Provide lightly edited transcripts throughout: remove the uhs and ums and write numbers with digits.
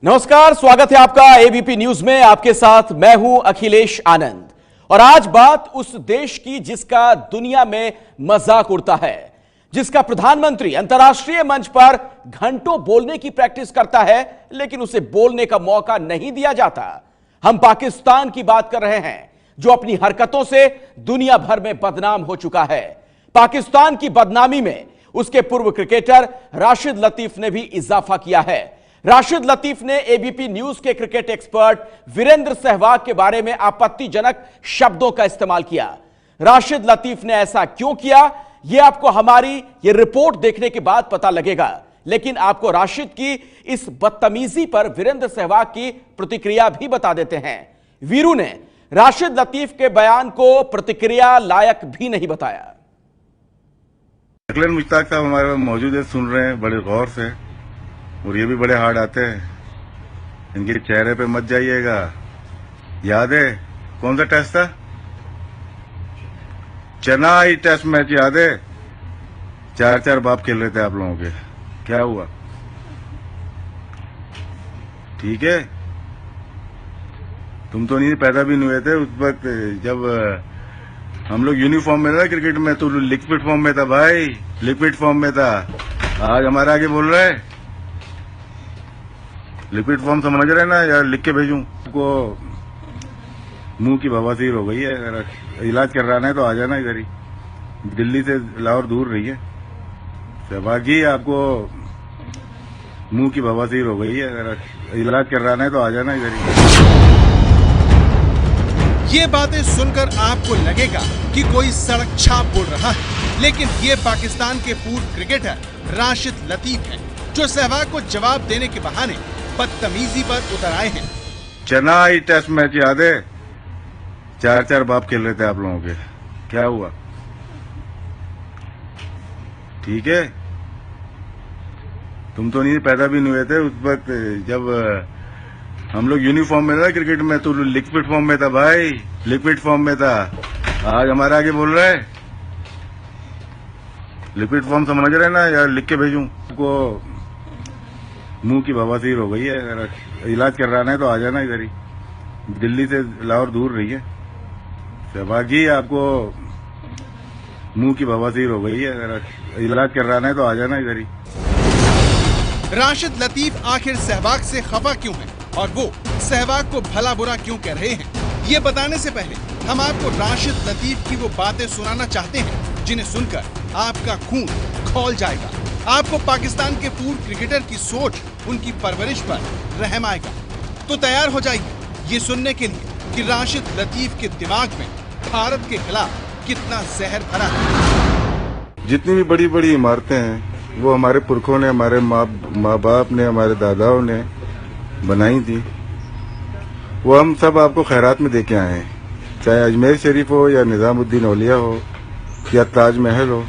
नमस्कार, स्वागत है आपका एबीपी न्यूज में। आपके साथ मैं हूं अखिलेश आनंद और आज बात उस देश की जिसका दुनिया में मजाक उड़ता है, जिसका प्रधानमंत्री अंतर्राष्ट्रीय मंच पर घंटों बोलने की प्रैक्टिस करता है लेकिन उसे बोलने का मौका नहीं दिया जाता। हम पाकिस्तान की बात कर रहे हैं जो अपनी हरकतों से दुनिया भर में बदनाम हो चुका है। पाकिस्तान की बदनामी में उसके पूर्व क्रिकेटर राशिद लतीफ ने भी इजाफा किया है। राशिद लतीफ ने एबीपी न्यूज के क्रिकेट एक्सपर्ट वीरेंद्र सहवाग के बारे में आपत्तिजनक शब्दों का इस्तेमाल किया। राशिद लतीफ ने ऐसा क्यों किया, यह आपको हमारी ये रिपोर्ट देखने के बाद पता लगेगा। लेकिन आपको राशिद की इस बदतमीजी पर वीरेंद्र सहवाग की प्रतिक्रिया भी बता देते हैं। वीरू ने राशिद लतीफ के बयान को प्रतिक्रिया लायक भी नहीं बताया। अकलन मुश्ताक साहब हमारे मौजूद है, सुन रहे हैं बड़े गौर से, और ये भी बड़े हार्ड आते हैं। इनके चेहरे पे मत जाइएगा। याद है कौन सा टेस्ट था? चेन्नई टेस्ट मैच याद है? 4-4 बाप खेल रहे थे आप लोगों के, क्या हुआ? ठीक है, तुम तो नहीं पैदा भी नहीं हुए थे उस वक्त जब हम लोग यूनिफॉर्म में था क्रिकेट में। तो लिक्विड फॉर्म में था भाई, लिक्विड फॉर्म में था। आज हमारे आगे बोल रहे हैं लिक्विड फॉर्म, समझ रहे ना यार? लिख के भेजूं आपको? मुंह की बवासीर हो गई है, अगर इलाज करवाना है तो आ जाना इधर ही, दिल्ली से लाहौर दूर रही है। सहवाग जी, आपको मुंह की बवासीर हो गई है, अगर इलाज करवाना है तो आ जाना इधर ही। ये बातें सुनकर आपको लगेगा कि कोई सड़क छाप बोल रहा है, लेकिन ये पाकिस्तान के पूर्व क्रिकेटर राशिद लतीफ हैं, जो सहवाग को जवाब देने के बहाने बदतमीजी पर उतर आए हैं। चेन्नई टेस्ट मैच याद है? 4-4 बाप खेल रहे थे आप लोगों के, क्या हुआ? ठीक है, तुम तो नहीं पैदा भी नहीं हुए थे उस वक्त जब हम लोग यूनिफॉर्म में था क्रिकेट में। तो लिक्विड फॉर्म में था भाई, लिक्विड फॉर्म में था। आज हमारे आगे बोल रहे हैं लिक्विड फॉर्म, समझ रहे ना यार? लिख के भेजूं आपको? मुंह की बवासीर हो गई है, अगर इलाज करवाना है तो आ जाना इधर ही, दिल्ली से लाहौर दूर रही है। सहवाग जी, आपको मुंह की बवासीर हो गई है, अगर इलाज करवाना है तो आ जाना इधर ही। राशिद लतीफ आखिर सहवाग से खफा क्यों है और वो सहवाग को भला बुरा क्यों कह रहे हैं, ये बताने से पहले हम आपको राशिद लतीफ की वो बातें सुनाना चाहते हैं जिन्हें सुनकर आपका खून खौल जाएगा। आपको पाकिस्तान के पूर्व क्रिकेटर की सोच, उनकी परवरिश पर रहम आएगा। तो तैयार हो जाइए ये सुनने के लिए कि राशिद लतीफ के दिमाग में भारत के खिलाफ कितना जहर भरा है। जितनी भी बड़ी बड़ी इमारतें हैं वो हमारे पुरखों ने, हमारे माँ बाप ने, हमारे दादाओं ने बनाई थी। वो हम सब आपको खैरात में देके आए हैं, चाहे अजमेर शरीफ हो या निजामुद्दीन औलिया हो या ताजमहल हो।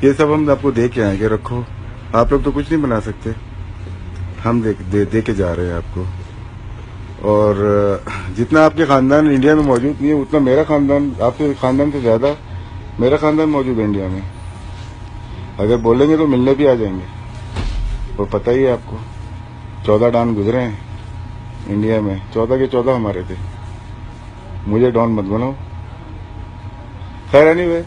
ये सब हम आपको दे के आएंगे, रखो। आप लोग तो कुछ नहीं बना सकते, हम दे के जा रहे हैं आपको। और जितना आपके खानदान इंडिया में मौजूद नहीं है उतना मेरा खानदान, आपके खानदान से ज्यादा मेरा खानदान मौजूद है इंडिया में। अगर बोलेंगे तो मिलने भी आ जाएंगे। और पता ही है आपको, 14 डॉन गुजरे हैं इंडिया में, 14 के 14 हमारे थे। मुझे डॉन मत बनाओ। खैर एनीवे,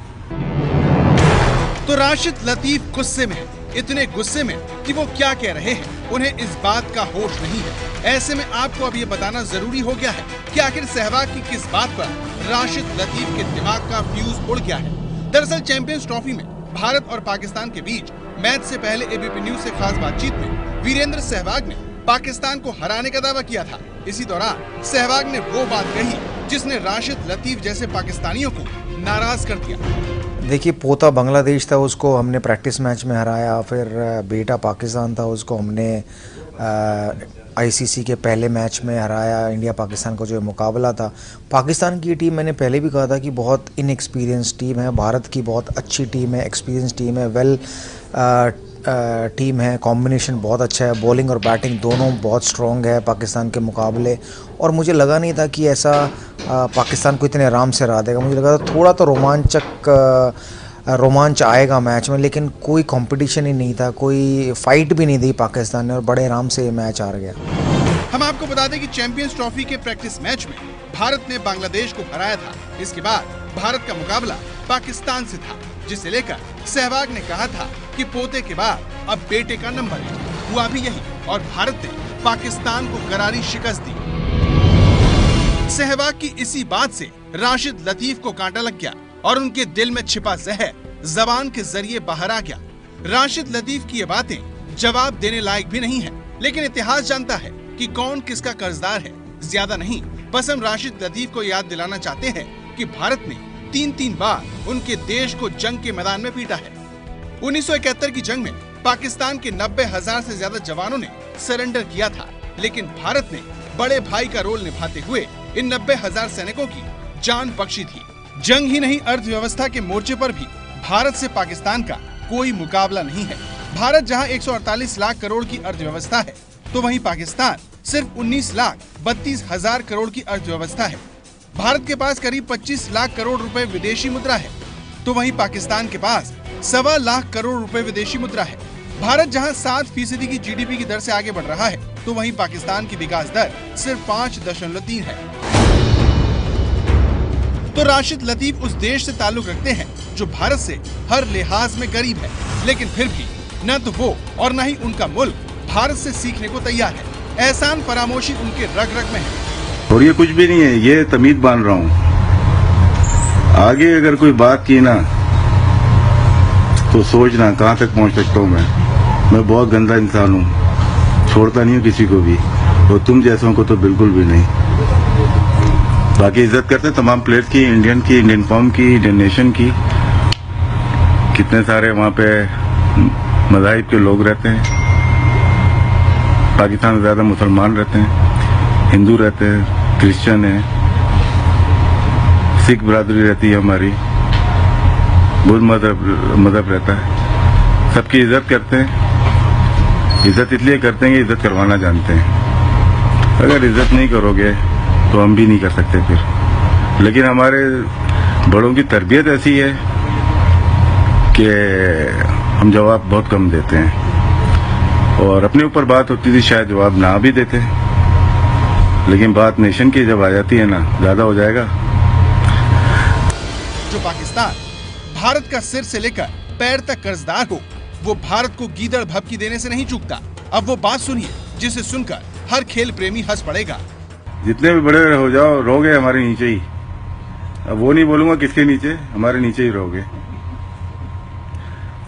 तो राशिद लतीफ गुस्से में है, इतने गुस्से में कि वो क्या कह रहे हैं उन्हें इस बात का होश नहीं है। ऐसे में आपको अब ये बताना जरूरी हो गया है कि आखिर सहवाग की किस बात पर राशिद लतीफ के दिमाग का फ्यूज उड़ गया है। दरअसल चैंपियंस ट्रॉफी में भारत और पाकिस्तान के बीच मैच से पहले एबीपी न्यूज से खास बातचीत में वीरेंद्र सहवाग ने पाकिस्तान को हराने का दावा किया था। इसी दौरान सहवाग ने वो बात कही जिसने राशिद लतीफ जैसे पाकिस्तानियों को नाराज कर दिया। देखिए, पोता बांग्लादेश था, उसको हमने प्रैक्टिस मैच में हराया। फिर बेटा पाकिस्तान था, उसको हमने आईसीसी के पहले मैच में हराया। इंडिया पाकिस्तान का जो मुकाबला था, पाकिस्तान की टीम, मैंने पहले भी कहा था कि बहुत इनएक्सपीरियंस टीम है। भारत की बहुत अच्छी टीम है, एक्सपीरियंस टीम है, वेल टीम है, कॉम्बिनेशन बहुत अच्छा है, बॉलिंग और बैटिंग दोनों बहुत स्ट्रॉन्ग है पाकिस्तान के मुकाबले। और मुझे लगा नहीं था कि ऐसा पाकिस्तान को इतने आराम से हरा देगा। मुझे लगा था थोड़ा तो रोमांच आएगा मैच में, लेकिन कोई कंपटीशन ही नहीं था, कोई फाइट भी नहीं दी पाकिस्तान ने और बड़े आराम से ये मैच हार गया। हम आपको बता दें कि चैंपियंस ट्रॉफी के प्रैक्टिस मैच में भारत ने बांग्लादेश को हराया था। इसके बाद भारत का मुकाबला पाकिस्तान से था, जिसे लेकर सहवाग ने कहा था कि पोते के बाद अब बेटे का नंबर है। हुआ भी यही और भारत ने पाकिस्तान को करारी शिकस्त दी। सहवाग की इसी बात से राशिद लतीफ को कांटा लग गया और उनके दिल में छिपा जहर जबान के जरिए बाहर आ गया। राशिद लतीफ की ये बातें जवाब देने लायक भी नहीं है, लेकिन इतिहास जानता है कि कौन किसका कर्जदार है। ज्यादा नहीं, बस हम राशिद लतीफ को याद दिलाना चाहते हैं कि भारत ने 3 बार उनके देश को जंग के मैदान में पीटा है। 1971 की जंग में पाकिस्तान के 90,000 से ज्यादा जवानों ने सरेंडर किया था, लेकिन भारत ने बड़े भाई का रोल निभाते हुए इन 90,000 सैनिकों की जान बख्शी थी। जंग ही नहीं, अर्थव्यवस्था के मोर्चे पर भी भारत से पाकिस्तान का कोई मुकाबला नहीं है। भारत जहां 148 लाख करोड़ की अर्थव्यवस्था है, तो वहीं पाकिस्तान सिर्फ 19,32,000 करोड़ की अर्थव्यवस्था है। भारत के पास करीब 25 लाख करोड़ रुपए विदेशी मुद्रा है, तो वहीं पाकिस्तान के पास 1.25 लाख करोड़ रुपए विदेशी मुद्रा है। भारत जहां 7% की जीडीपी की दर से आगे बढ़ रहा है, तो वहीं पाकिस्तान की विकास दर सिर्फ 5.3 है। तो राशिद लतीफ उस देश से ताल्लुक रखते हैं जो भारत से हर लिहाज में करीब है, लेकिन फिर भी न तो वो और न ही उनका मुल्क भारत से सीखने को तैयार है। एहसान फरामोशी उनके रग रग में है। और ये कुछ भी नहीं है, ये तमीज बांध रहा हूँ। आगे अगर कोई बात की ना तो सोचना कहाँ तक पहुँच सकता हूँ। मैं बहुत गंदा इंसान हूँ, छोड़ता नहीं हूँ किसी को भी, और तुम जैसों को तो बिल्कुल भी नहीं। बाकी इज्जत करते हैं तमाम प्लेयर्स की, इंडियन की, इंडियन फॉर्म की, इंडियन नेशन की। कितने सारे वहाँ पे मज़ाहिब के लोग रहते हैं। पाकिस्तान में ज़्यादा मुसलमान रहते हैं, हिंदू रहते हैं, क्रिश्चियन है, सिख बरादरी रहती है हमारी, बुद्ध मजहब रहता है। सबकी इज्जत करते हैं। इज्जत इसलिए करते हैं कि इज्जत करवाना जानते हैं। अगर इज्जत नहीं करोगे तो हम भी नहीं कर सकते फिर। लेकिन हमारे बड़ों की तरबियत ऐसी है कि हम जवाब बहुत कम देते हैं, और अपने ऊपर बात होती थी शायद जवाब ना भी देते, लेकिन बात नेशन की जब आ जाती है ना, ज्यादा हो जाएगा। जो पाकिस्तान भारत का सिर से लेकर पैर तक कर्जदार हो, वो भारत को गीदड़ भभकी देने से नहीं चूकता। अब वो बात सुनिए जिसे सुनकर हर खेल प्रेमी हंस पड़ेगा। जितने भी बड़े हो जाओ, रहोगे हमारे नीचे ही। अब वो नहीं बोलूंगा किसके नीचे, हमारे नीचे ही रहोगे।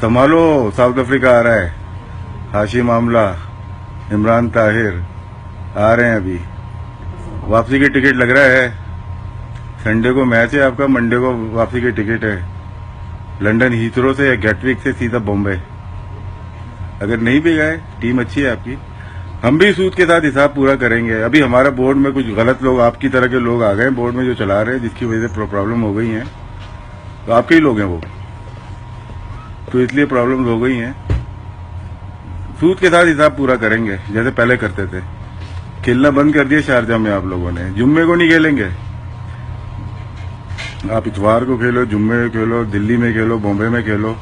संभालो, साउथ अफ्रीका आ रहा है, हाशिम आमला, इमरान ताहिर आ रहे हैं। अभी वापसी की टिकट लग रहा है। संडे को मैच है आपका, मंडे को वापसी की टिकट है। लंदन हीथ्रो से या गेटविक से सीधा बॉम्बे। अगर नहीं भी गए, टीम अच्छी है आपकी, हम भी सूद के साथ हिसाब पूरा करेंगे। अभी हमारा बोर्ड में कुछ गलत लोग, आपकी तरह के लोग आ गए बोर्ड में जो चला रहे हैं, जिसकी वजह से प्रॉब्लम हो गई है। तो आपके ही लोग हैं वो, तो इसलिए प्रॉब्लम हो गई हैं। सूद के साथ हिसाब पूरा करेंगे जैसे पहले करते थे। खेलना बंद कर दिया शारजा में आप लोगों ने, जुम्मे को नहीं खेलेंगे। आप इतवार को खेलो, जुम्मे में खेलो, दिल्ली में खेलो, बॉम्बे में खेलो।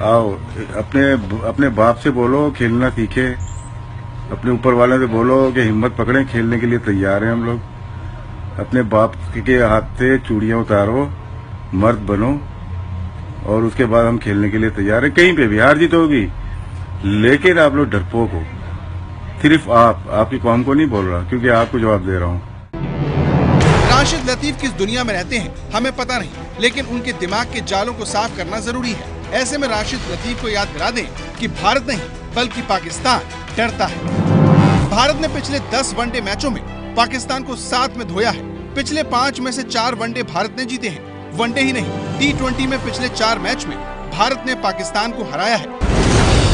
आओ, अपने बाप से बोलो खेलना सीखे, अपने ऊपर वाले से बोलो कि हिम्मत पकड़ें, खेलने के लिए तैयार हैं हम लोग। अपने बाप के हाथ से चूड़ियां उतारो, मर्द बनो, और उसके बाद हम खेलने के लिए तैयार हैं। कहीं पे भी हार जीत होगी, लेकिन आप लोग डरपोक हो। सिर्फ आपकी कौम को नहीं बोल रहा, क्योंकि आपको जवाब दे रहा हूँ। राशिद लतीफ किस दुनिया में रहते हैं हमें पता नहीं, लेकिन उनके दिमाग के जालों को साफ करना जरूरी है। ऐसे में राशिद लतीफ को याद दिला दें कि भारत नहीं बल्कि पाकिस्तान डरता है। भारत ने पिछले 10 वनडे मैचों में पाकिस्तान को 7 में धोया है। पिछले 5 में से 4 वनडे भारत ने जीते हैं। वनडे ही नहीं, T20 में पिछले 4 मैच में भारत ने पाकिस्तान को हराया है।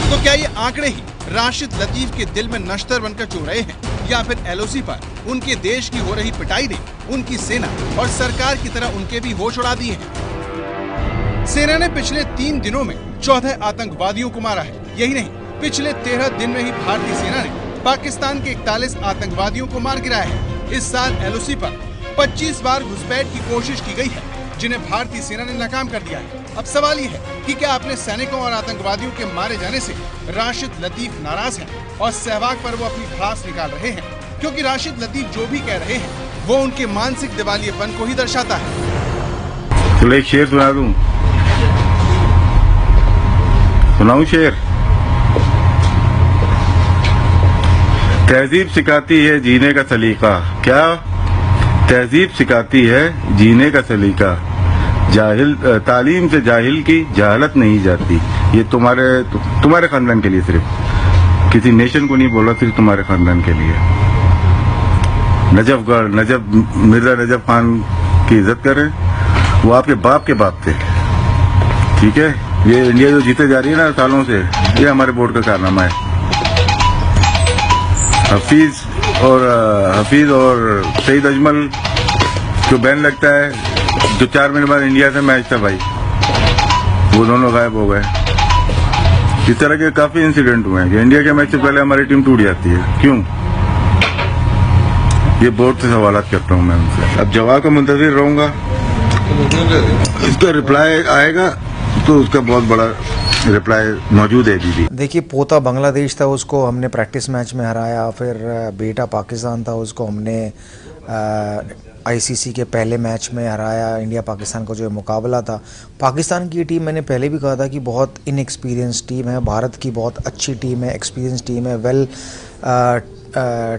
तो क्या ये आंकड़े ही राशिद लतीफ के दिल में नश्तर बनकर चो रहे हैं, या फिर LOC पर उनके देश की हो रही पिटाई ने उनकी सेना और सरकार की तरह उनके भी होश उड़ा दिए हैं? सेना ने पिछले 3 दिनों में 14 आतंकवादियों को मारा है। यही नहीं, पिछले 13 दिन में ही भारतीय सेना ने पाकिस्तान के 41 आतंकवादियों को मार गिराया है। इस साल LOC पर 25 बार घुसपैठ की कोशिश की गई है, जिन्हें भारतीय सेना ने नाकाम कर दिया है। अब सवाल ये है कि क्या अपने सैनिकों और आतंकवादियों के मारे जाने से राशिद लतीफ नाराज हैं और सहवाग पर वो अपनी भड़ास निकाल रहे हैं? क्योंकि राशिद लतीफ जो भी कह रहे हैं वो उनके मानसिक दिवालियेपन को ही दर्शाता है। चलो एक शेर सुना दूं, सुनाऊं शेर? तहजीब सिखाती है जीने का सलीका, क्या तहजीब सिखाती है जीने का सलीका, जाहिल तालीम से जाहिल की जहालत नहीं जाती। ये तुम्हारे खानदान के लिए, सिर्फ किसी नेशन को नहीं बोला, सिर्फ तुम्हारे खानदान के लिए। मिर्जा नजफ खान की इज्जत करें, वो आपके बाप के बाप थे, ठीक है। ये इंडिया जो जीते जा रही है ना सालों से, ये हमारे बोर्ड का कारनामा है। हफीज और सईद अजमल जो बैन लगता है, जो 4 महीने बाद इंडिया से मैच था भाई, वो दोनों गायब हो गए। इस तरह के काफी इंसिडेंट हुए हैं कि इंडिया के मैच से पहले हमारी टीम टूट जाती है। क्यों? ये बोर्ड से सवालात करता हूँ मैं उनसे। अब जवाब का मुंतजिर रहूंगा, इसका रिप्लाई आएगा तो उसका बहुत बड़ा रिप्लाई मौजूद है। दीदी देखिए, पोता बांग्लादेश था, उसको हमने प्रैक्टिस मैच में हराया। फिर बेटा पाकिस्तान था, उसको हमने आईसीसी के पहले मैच में हराया। इंडिया पाकिस्तान का जो मुकाबला था, पाकिस्तान की टीम, मैंने पहले भी कहा था कि बहुत इनएक्सपीरियंस टीम है। भारत की बहुत अच्छी टीम है, एक्सपीरियंस टीम है, वेल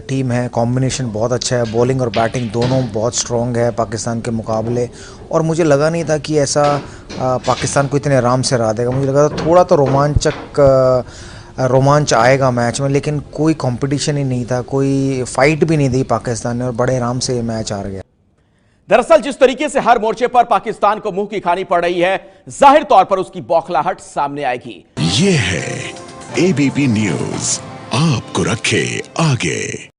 टीम है, कॉम्बिनेशन बहुत अच्छा है, बॉलिंग और बैटिंग दोनों बहुत स्ट्रॉन्ग है पाकिस्तान के मुकाबले। और मुझे लगा नहीं था कि ऐसा पाकिस्तान को इतने आराम से हरा देगा। मुझे लगा था थोड़ा तो रोमांच आएगा मैच में, लेकिन कोई कंपटीशन ही नहीं था, कोई फाइट भी नहीं दी पाकिस्तान ने, और बड़े आराम से ये मैच हार गया। दरअसल जिस तरीके से हर मोर्चे पर पाकिस्तान को मुंह की खानी पड़ रही है, जाहिर तौर पर उसकी बौखलाहट सामने आएगी। ये है एबीपी न्यूज, आपको रखे आगे।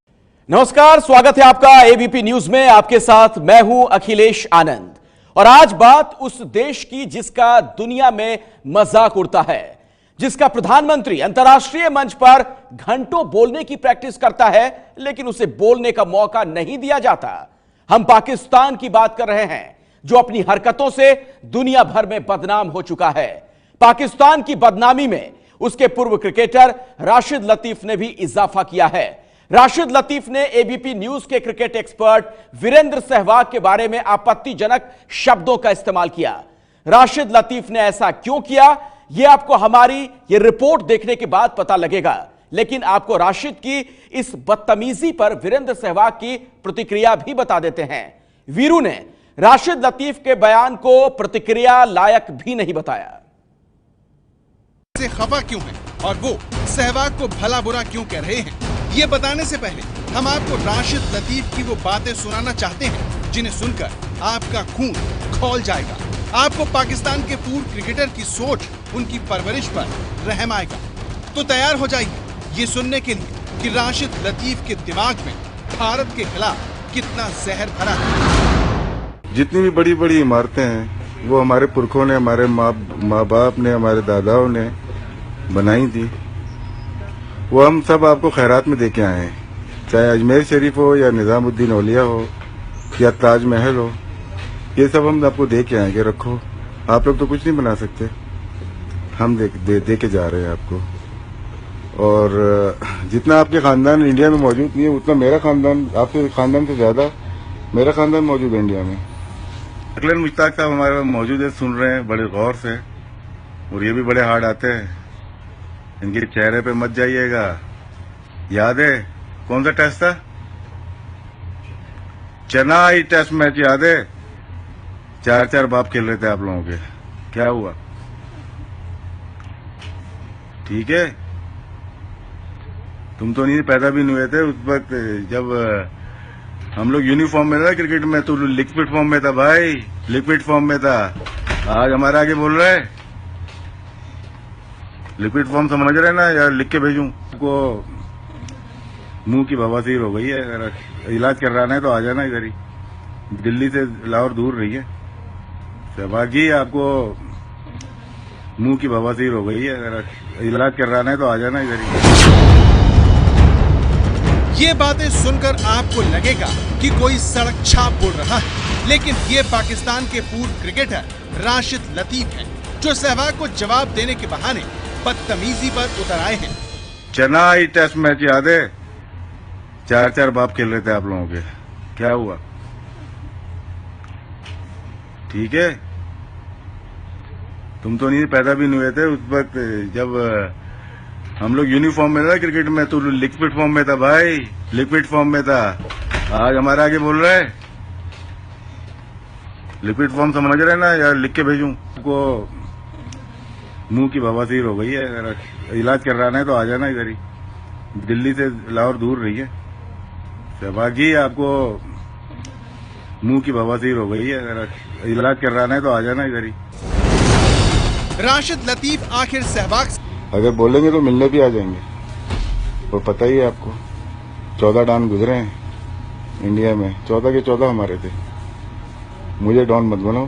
नमस्कार, स्वागत है आपका एबीपी न्यूज में। आपके साथ मैं हूं अखिलेश आनंद, और आज बात उस देश की जिसका दुनिया में मजाक उड़ता है, जिसका प्रधानमंत्री अंतर्राष्ट्रीय मंच पर घंटों बोलने की प्रैक्टिस करता है, लेकिन उसे बोलने का मौका नहीं दिया जाता। हम पाकिस्तान की बात कर रहे हैं, जो अपनी हरकतों से दुनिया भर में बदनाम हो चुका है। पाकिस्तान की बदनामी में उसके पूर्व क्रिकेटर राशिद लतीफ ने भी इजाफा किया है। राशिद लतीफ ने एबीपी न्यूज के क्रिकेट एक्सपर्ट वीरेंद्र सहवाग के बारे में आपत्तिजनक शब्दों का इस्तेमाल किया। राशिद लतीफ ने ऐसा क्यों किया, यह आपको हमारी ये रिपोर्ट देखने के बाद पता लगेगा। लेकिन आपको राशिद की इस बदतमीजी पर वीरेंद्र सहवाग की प्रतिक्रिया भी बता देते हैं। वीरू ने राशिद लतीफ के बयान को प्रतिक्रिया लायक भी नहीं बताया। से खफा क्यों है और वो सहवाग को भला बुरा क्यों कह रहे हैं, ये बताने से पहले हम आपको राशिद लतीफ की वो बातें सुनाना चाहते हैं जिन्हें सुनकर आपका खून खौल जाएगा। आपको पाकिस्तान के पूर्व क्रिकेटर की सोच, उनकी परवरिश पर रहम आएगा। तो तैयार हो जाइए ये सुनने के लिए कि राशिद लतीफ के दिमाग में भारत के खिलाफ कितना जहर भरा है। जितनी भी बड़ी बड़ी इमारतें हैं वो हमारे पुरखों ने, हमारे माँ बाप ने, हमारे दादाओं ने बनाई थी। वो हम सब आपको खैरात में देके आए हैं, चाहे अजमेर शरीफ हो या निजामुद्दीन औलिया हो या ताजमहल हो, ये सब हम आपको दे के आएंगे। रखो, आप लोग तो कुछ नहीं बना सकते, हम दे के जा रहे हैं आपको। और जितना आपके खानदान इंडिया में मौजूद नहीं है, उतना मेरा खानदान, आपके खानदान से ज्यादा मेरा खानदान मौजूद है इंडिया में। अकलन मुश्ताक साहब हमारे पास मौजूद है, सुन रहे हैं बड़े गौर से, और ये भी बड़े हार्ड आते हैं। इनके चेहरे पे मत जाइएगा। याद है कौन सा टेस्ट था? चेन्नई टेस्ट मैच याद है? 4-4 बाप खेल रहे थे आप लोगों के, क्या हुआ? ठीक है, तुम तो नहीं पैदा भी नहीं हुए थे उस वक्त जब हम लोग यूनिफॉर्म में था क्रिकेट में। तो लिक्विड फॉर्म में था भाई, लिक्विड फॉर्म में था। आज हमारे आगे बोल रहे हैं लिक्विड फॉर्म, समझ रहे ना? यार लिख के भेजूं आपको? मुंह की बवासीर हो गई है, अगर इलाज करवाना है तो आ जाना इधर ही, दिल्ली से लाहौर दूर रही है। सहवाग जी, आपको मुंह की बवासीर हो गई है, अगर इलाज करवाना है तो आ जाना इधर ही। ये बातें सुनकर आपको लगेगा कि कोई सड़क छाप बोल रहा है, लेकिन ये पाकिस्तान के पूर्व क्रिकेटर राशिद लतीफ हैं, जो सहवाग को जवाब देने के बहाने बदतमीजी पर उतर आए हैं। चेन्नई टेस्ट मैच याद है? चार चार बाप खेल रहे थे आप लोगों के, क्या हुआ? ठीक है, तुम तो नहीं पैदा भी नहीं हुए थे उस वक्त जब हम लोग यूनिफॉर्म में था क्रिकेट में, तो लिक्विड फॉर्म में था भाई, लिक्विड फॉर्म में था। आज हमारे आगे बोल रहा है लिक्विड फॉर्म, समझ रहे ना यार? लिख के भेजूं आपको? मुंह की बवासीर हो गई है, अगर इलाज करवाना है तो आ जाना इधर ही, दिल्ली से लाहौर दूर रही है। सहवाग जी, आपको मुंह की बवासीर हो गई है, अगर इलाज करवाना है तो आ जाना इधर ही। राशिद लतीफ आखिर सहवाग से अगर बोलेंगे तो मिलने भी आ जाएंगे, वो पता ही है आपको। 14 डॉन गुजरे हैं इंडिया में, 14 के 14 हमारे थे। मुझे डॉन मत बनाओ।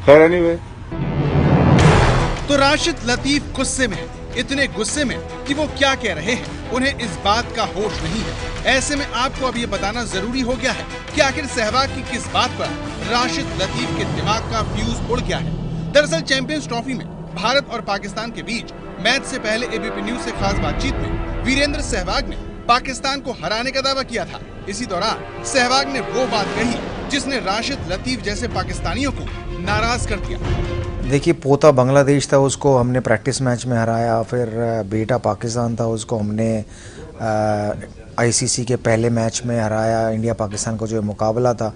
खैर एनीवे, तो राशिद लतीफ गुस्से में है, इतने गुस्से में कि वो क्या कह रहे हैं उन्हें इस बात का होश नहीं है। ऐसे में आपको अब ये बताना जरूरी हो गया है कि आखिर सहवाग की किस बात पर राशिद लतीफ के दिमाग का फ्यूज उड़ गया है। दरअसल चैंपियंस ट्रॉफी में भारत और पाकिस्तान के बीच मैच से पहले एबीपी न्यूज से खास बातचीत में वीरेंद्र सहवाग ने पाकिस्तान को हराने का दावा किया था। इसी दौरान सहवाग ने वो बात कही जिसने राशिद लतीफ जैसे पाकिस्तानियों को नाराज कर दिया। देखिए, पोता बांग्लादेश था, उसको हमने प्रैक्टिस मैच में हराया। फिर बेटा पाकिस्तान था, उसको हमने आईसीसी के पहले मैच में हराया। इंडिया पाकिस्तान का जो मुकाबला था